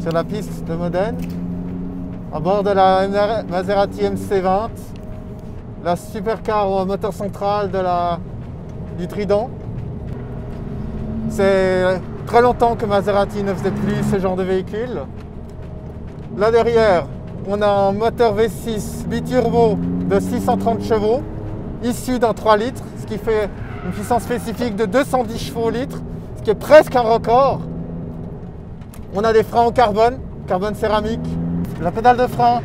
sur la piste de Modène, à bord de la Maserati MC20, la supercar au moteur central du Trident. C'est très longtemps que Maserati ne faisait plus ce genre de véhicule. Là derrière, on a un moteur V6 biturbo de 630 chevaux, issu d'un 3 litres, ce qui fait une puissance spécifique de 210 chevaux au litre, ce qui est presque un record. On a des freins en carbone céramique. La pédale de frein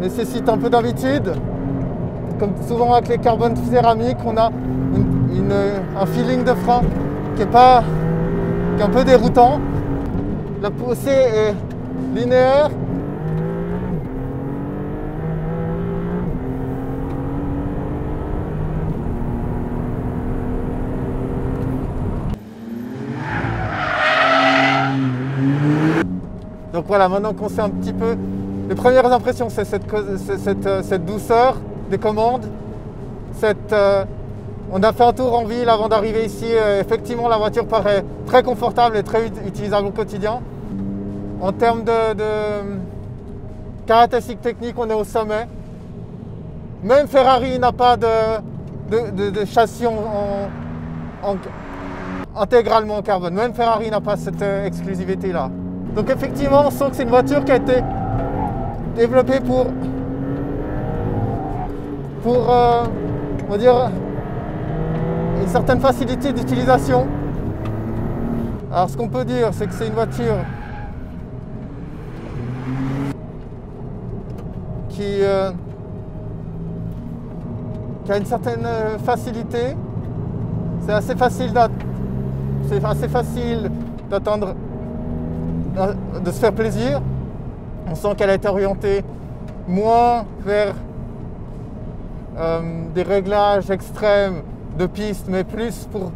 nécessite un peu d'habitude. Comme souvent avec les carbones céramiques, on a un feeling de frein qui est un peu déroutant. La poussée est linéaire. Donc voilà, maintenant qu'on sait un petit peu, les premières impressions, c'est cette douceur des commandes. On a fait un tour en ville avant d'arriver ici. Effectivement, la voiture paraît très confortable et très utilisable au quotidien. En termes de caractéristiques techniques, on est au sommet. Même Ferrari n'a pas de châssis intégralement en carbone. Même Ferrari n'a pas cette exclusivité-là. Donc effectivement, on sent que c'est une voiture qui a été développée pour on va dire, une certaine facilité d'utilisation. Alors ce qu'on peut dire, c'est que c'est une voiture qui a une certaine facilité. C'est assez facile d'attendre, de se faire plaisir. On sent qu'elle a été orientée moins vers des réglages extrêmes de piste, mais plus pour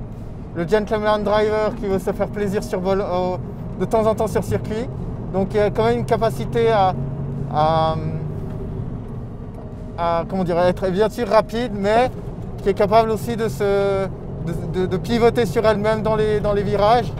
le gentleman driver qui veut se faire plaisir de temps en temps sur circuit. Donc il y a quand même une capacité à comment dire, être bien sûr rapide, mais qui est capable aussi de pivoter sur elle-même dans les virages.